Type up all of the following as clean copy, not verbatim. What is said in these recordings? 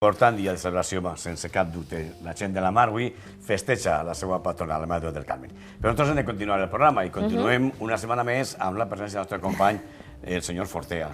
Important dia de celebració, sense cap dubte. La gent de la Mar avui festeja la seva patrona, la Mare del Carmen. Però nosaltres hem de continuar el programa i continuem una setmana més amb la presència del nostre company, el senyor Fortea.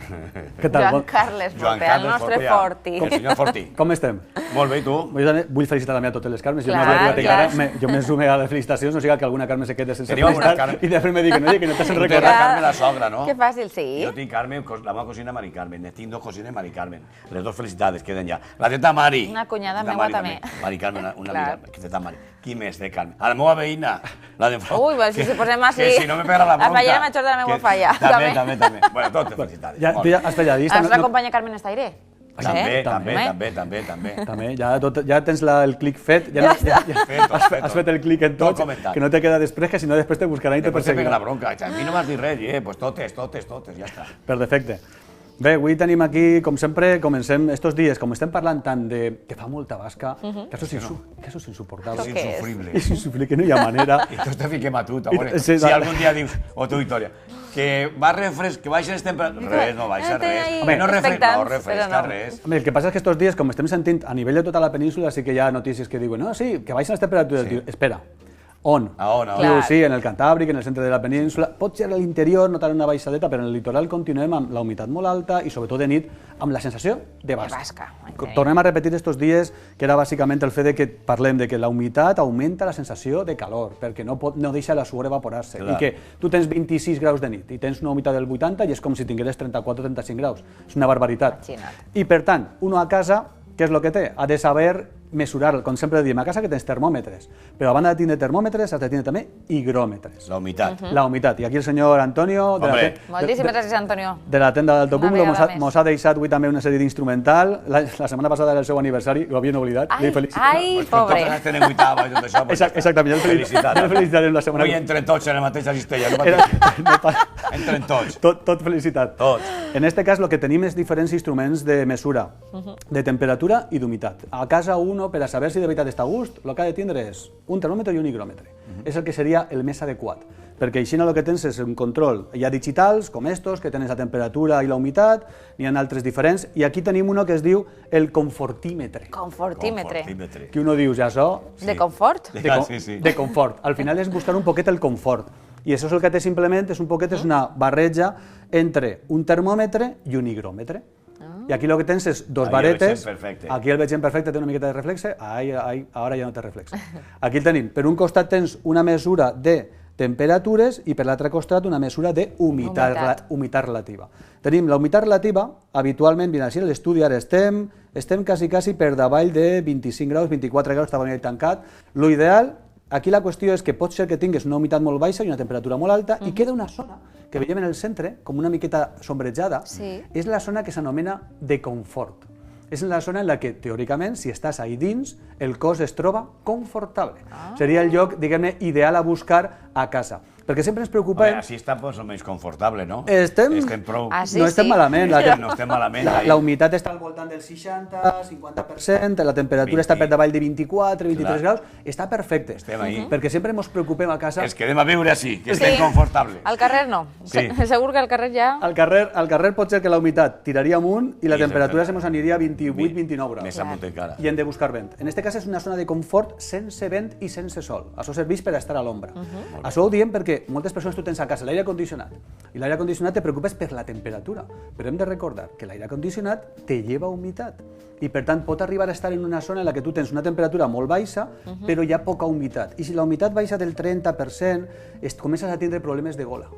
Què tal? Joan Carles Fortea, el nostre Forti. El senyor Forti. Com estem? Molt bé, i tu? Vull felicitar també a totes les Carmes. Jo Clar, me sume a les felicitacions, no sigui que alguna Carme se quede sense Tenim alguna felicitar Carme. i després me diguen, oye, que no t'has Tu tens recordat. la Carmen, la sogra, no? Que fàcil, sí. Jo tinc Carmen, la meva cosina Mari Carmen. Tinc dos cosines Mari Carmen. Les dos felicitades queden ja. La teta Mari. Una cunyada La meua Mari també. Mari Carmen, una Clar. amiga. Que teta Mari. Qui més de Carmen? A la meva veïna. La de Ui, si se posem així... Que si no me pega la bronca. La fallera major de la meva falla. També. Bueno, totes felicitades. Ja, tu ja has felladista. La nostra companya Carmen Estaire. També. També, ja tens el clic fet, has fet el clic en tots, que no te queda després, que si no després te buscaran i te Després te pega la perseguiran. bronca. A mi no m'has dit res, pues totes, ja està. Per defecte. Bé, avui tenim aquí, com sempre, comencem estos dies, com estem parlant tant de que fa molta basca, que això és insuportable. És Què és? insufrible. És insufrible, que no hi ha manera. I tots te fiquem a tu, Sí, si algun dia dius, o tu, Victòria, que va refresc, que baixen les temperatures... Res, no baixa res. Home, No expectants, refresca però no. res. Home, el que passa és que estos dies, com estem sentint a nivell de tota la península, sí que hi ha notícies que diuen, no, sí, que baixen les temperatures. Sí. Espera, on? A on? Diu, sí, en el Cantàbric, en el centre de la península. Pot ser a l'interior, notar una baixadeta, però en el litoral continuem amb la humitat molt alta i sobretot de nit amb la sensació de basca. Tornem a repetir estos dies que era bàsicament el fet de que parlem de que la humitat augmenta la sensació de calor, perquè no deixa la suor evaporar-se. I que tu tens 26 graus de nit i tens una humitat del 80 i és com si tingueres 34 o 35 graus. És una barbaritat. Imagina't. I per tant, uno a casa, què és el que té? Ha de saber mesurar, com sempre diem a casa, que tens termòmetres, però a banda de tindre termòmetres has de tindre també higròmetres. La humitat. La humitat. I aquí el senyor Antonio, Moltíssimes gràcies, Antonio. de la tenda d'Alto Una Cúmulo, vegada més. mos ha deixat avui també una sèrie d'instrumental. La setmana passada era el seu aniversari, ho havien oblidat. Ai, Li felicito. ai, Pues pobre. totes tenen 8 i tot això. pues, Exactament, ja el felicitarem la setmana. Avui entren tots en la mateixa cistella, no Era- pateixis. Entren tots. Tot felicitat. Tots. En este cas, el que tenim és diferents instruments de mesura, de temperatura i d'humitat. A casa uno, per a saber si de veritat està a gust, el que ha de tindre és un termòmetre i un higròmetre. És el que seria el més adequat, perquè així el que tens és un control. Hi ha digitals, com estos, que tenen la temperatura i la humitat, n'hi ha altres diferents, i aquí tenim uno que es diu el confortímetre. Confortímetre. Confortímetre. Que uno diu, ja això, De confort? Sí. de confort. Al final és buscar un poquet el confort. I això és el que té simplement, és un poquet, és una barreja entre un termòmetre i un higròmetre. I aquí el que tens és dos Ahí el varetes. veig perfecte. Aquí el veig perfecte, té una miqueta de reflexe. Ara ja no té reflexe. Aquí el tenim. Per un costat tens una mesura de temperatures i per l'altre costat una mesura d'humitat relativa. Tenim la humitat relativa, habitualment, mira, així a l'estudi ara estem quasi per davall de 25 graus, 24 graus, estava ben tancat. Lo ideal, aquí la qüestió és que pot ser que tingues una humitat molt baixa i una temperatura molt alta i queda una zona que veiem en el centre, com una miqueta sombrejada, Sí. és la zona que s'anomena de confort. És la zona en la que, teòricament, si estàs ahí dins, el cos es troba confortable. Seria el lloc, diguem-ne, ideal a buscar a casa. Perquè sempre ens preocupa... Així està pues, més confortable, no? Estem prou... Ah, sí, no estem sí. malament. No estem malament. La humitat està al voltant del 60-50%, la temperatura està per davall de 24-23 graus, està perfecte. Estem ahí. Perquè sempre ens preocupem a casa... Es quedem a viure així, que estem confortables. Al carrer no. Sí. Segur que al carrer ja... Al carrer pot ser que la humitat tiraria amunt i la I temperatura sempre- se mos aniria a 28-29 graus. Més amunt encara. I hem de buscar vent. En aquest cas és una zona de confort sense vent i sense sol. Això serveix per estar a l'ombra. Això ho diem perquè moltes persones tu tens a casa l'aire condicionat i l'aire condicionat te preocupes per la temperatura, però hem de recordar que l'aire condicionat te lleva humitat i per tant pot arribar a estar en una zona en la que tu tens una temperatura molt baixa però hi ha poca humitat i si la humitat baixa del 30% comences a tindre problemes de gola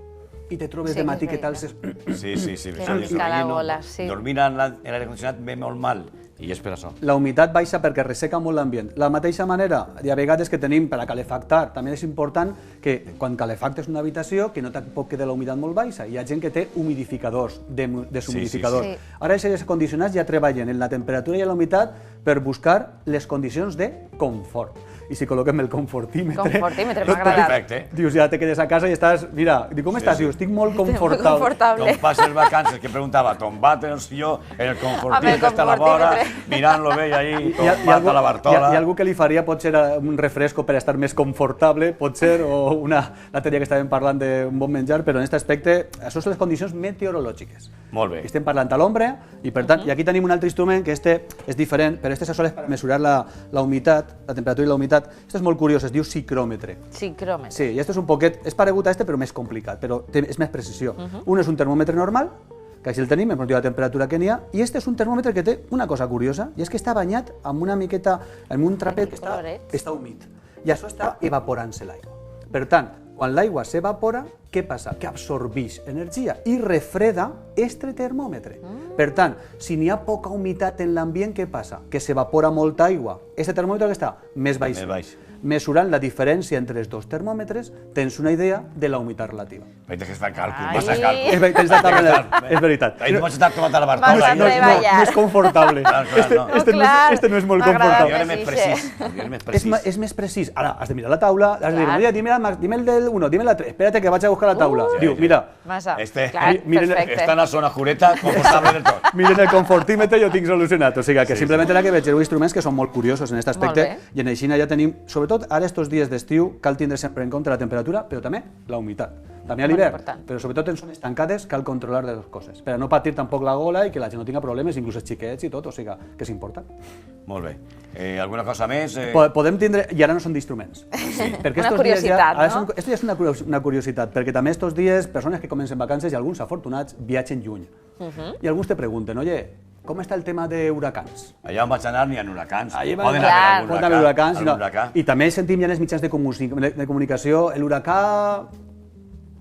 i te trobes Sí, de matí que que tal... és Sí. Que no pica la gola, sí. Dormir en l'aire condicionat ve molt mal, i és per això. La humitat baixa perquè resseca molt l'ambient. La mateixa manera, hi ha vegades que tenim per a calefactar, també és important que quan calefactes una habitació, que no tampoc quede la humitat molt baixa. Hi ha gent que té humidificadors, deshumidificadors. Sí. Ara els aires condicionats ja treballen en la temperatura i en la humitat per buscar les condicions de confort. i si col·loquem el confortímetre... Confortímetre, m'ha agradat. Perfecte. Dius, ja te quedes a casa i estàs... Mira, dic, com estàs? Dius, estic molt confortable. Confortable. Com passes vacances, que preguntava, tombat el silló, el Amb confortímetre el està a la vora, confortímetre. mirant-lo bé ahí, Hi ha tombat a la Bartola. algú que li faria, pot ser un refresco per estar més confortable, pot ser, o l'altre dia que estàvem parlant d'un bon menjar, però en aquest aspecte, això són les condicions meteorològiques. Molt bé. Estem parlant a l'ombra, i per tant, i aquí tenim un altre instrument que és diferent, però este se sol per mesurar la humitat, la temperatura i la humitat. Este és molt curiós, es diu psicròmetre. Psicròmetre. Sí, i este és un poquet, és paregut a este però més complicat, però és més precisió. Un és un termòmetre normal, que així el tenim, ens diu la temperatura que n'hi ha, i este és un termòmetre que té una cosa curiosa, i és que està banyat amb una miqueta, amb un trapet que està humit, i això està evaporant-se l'aigua. Per tant, quan l'aigua s'evapora, què passa? Que absorbeix energia i refreda este termòmetre. Per tant, si n'hi ha poca humitat en l'ambient, què passa? Que s'evapora molta aigua. Este termòmetre que està més baix. Més baix. Mesurant la diferència entre els dos termòmetres, tens una idea de la humitat relativa. Veig que es fa càlcul, Ai. massa càlcul. Tens la taula, és veritat. Ahí no pots estar tomant a la Vas Bartola. a No treballar. és confortable. Este no és molt confortable. Jo era més precís. Jo era més precís. És més precís. Ara, has de mirar la taula, has de dir, Clar. mira, dime el del 1, dime la 3, espérate que vaig a buscar la taula. Diu, mira, Massa. Este, Clar, miren, perfecte. està en la zona jureta, confortable del tot. miren el confortímetre i ho tinc solucionat. O sigui, que Sí, simplement era que veig instruments que són molt curiosos en aquest aspecte, Molt bé. i en així ja tenim, sobretot ara estos dies d'estiu, cal tindre sempre en compte la temperatura, però també la humitat. També a Molt l'hivern, important. però sobretot en zones tancades cal controlar les dues coses, per a no patir tampoc la gola i que la gent no tinga problemes, inclús els xiquets i tot, o sigui, que és important. Molt bé. Alguna cosa més? Podem tindre, i ara no són d'instruments. Sí. Perquè Una estos dies curiositat, ja, no? Esto ja és una curiositat, perquè també estos dies, persones que comencen vacances i alguns afortunats viatgen lluny. I alguns te pregunten, oye, com està el tema d'huracans? Allà on vaig anar n'hi ha huracans. Allí Poden Clar. haver algun Pot haver huracans, algun huracà. i també sentim ja en els mitjans de comunicació el huracà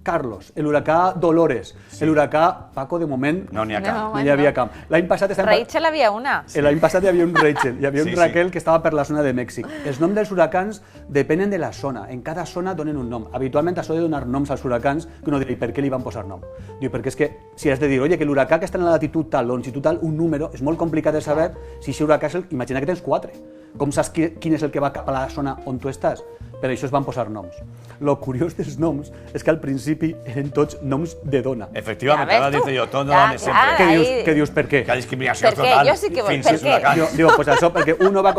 Carlos, el huracà Dolores, el huracà Paco, de moment No n'hi ha cap. no hi havia cap. L'any passat Rachel havia una. L'any passat hi havia un Rachel, hi havia un Sí, Raquel que estava per la zona de Mèxic. Els noms dels huracans depenen de la zona. En cada zona donen un nom. Habitualment això de donar noms als huracans, que uno dirà, i per què li van posar nom? Diu, perquè és que si has de dir, oye, que l'huracà que està en la latitud tal, longitud tal, un número, és molt complicat de saber si aquest huracà és el... Imagina que tens 4. Com saps quin és el que va cap a la zona on tu estàs? Per això es van posar noms. Lo curiós dels noms és que al principi eren tots noms de dona. Efectivament, Ja ara ves tu. dic jo, tot no Ja, dones clar. sempre. Ahí- Què dius, per què? Que discriminació Per què? total. Jo sí que vull- fins per als què? huracans. Diu, pues això, perquè uno va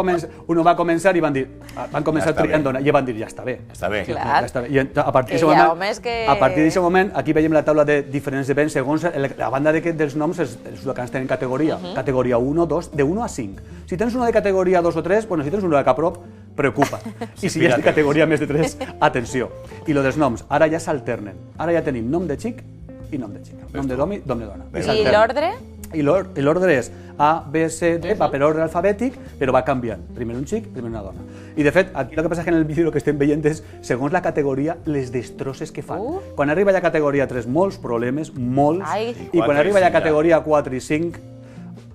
començar i van començar està triant bé. dona, i van dir, ja està bé. Està bé. Clar. Ja està bé. I a partir Que d'aquest hi ha moment, homes que- a partir d'aquest moment, aquí veiem la taula de diferents events segons la banda dels noms, els huracans tenen categoria. Categoria 1, 2, de 1 a 5. Si tens uno de categoria 2 o 3, bueno, si tens un huracà a prop, preocupa. I si ja és de categoria més de 3, atenció. I lo dels noms, ara ja s'alternen. Ara ja tenim nom de xic i nom de xica. Nom de dom i nom de dona. I I l'ordre? I l'ordre és A, B, C, D, va per ordre alfabètic, però va canviant. Primer un xic, primer una dona. I de fet, aquí el que passa és que en el vídeo el que estem veient és, segons la categoria, les destrosses que fan. Quan arriba ja a categoria 3, molts problemes, molts, Ai. i quan quatre i arriba ja a cinc, ja. categoria 4 i 5,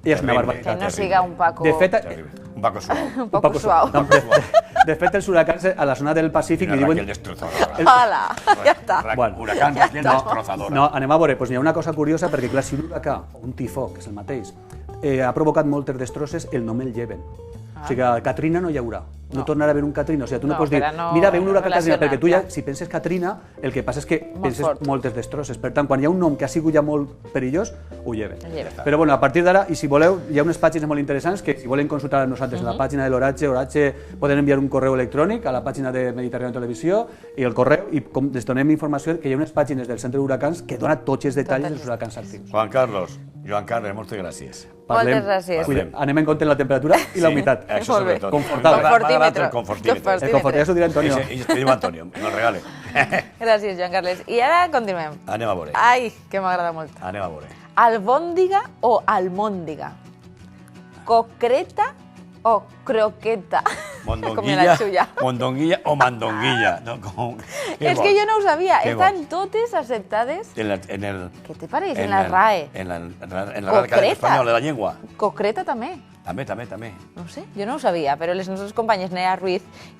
ja és una Terrible. barbaritat. Que no siga un Paco... De fet, Terrible. Un Paco suau. un poco suau. No, de fet, els huracans a la zona del Pacífic Una li Raquel diuen... destrozadora. Hola, ja està. Bueno. Huracans, Raquel destrozadora. No, anem a veure, doncs hi ha una cosa curiosa, perquè clar, si un huracà o un tifó, que és el mateix, ha provocat moltes destrosses, el nom el lleven. O sigui, Katrina no hi haurà. No tornarà a haver un Katrina. O sigui, tu no No, pots dir, però no mira, ve un huracà Katrina, relacionar, perquè tu ja, clar. si penses Katrina, el que passa és que penses fort. moltes destrosses. Per tant, quan hi ha un nom que ha sigut ja molt perillós, ho lleven. El lleven. Però bueno, a partir d'ara, i si voleu, hi ha unes pàgines molt interessants que si volen consultar amb nosaltres en la pàgina de l'Oratge, poden enviar un correu electrònic a la pàgina de Mediterrània Televisió i el correu, i com les donem informació que hi ha unes pàgines del Centre d'Huracans que dona tots els detalls dels huracans actius. Juan Carlos, Joan Carles, moltes gràcies. Moltes gràcies. Cuida, anem en compte la temperatura i la humitat. Això Molt bé. sobretot. Confortable. Confortímetre. Confortímetre. Confortímetre. El confort, ja s'ho dirà Antonio. I te diu Antonio, me lo regale. Gràcies, Joan Carles. I ara continuem. Anem a veure. Ai, que m'agrada molt. Anem a veure. Albòndiga o almòndiga? Concreta o croqueta? Com la Mondonguilla, xulla. mondonguilla o mandonguilla. No, És que jo no ho sabia. Què Estan vols? totes aceptades. En el... Què te pareix en la RAE? En la RAE Concreta. Espanyol, de la llengua. Concreta també. També. No ho sé, jo no ho sabia, però les nostres companyes Nea Ruiz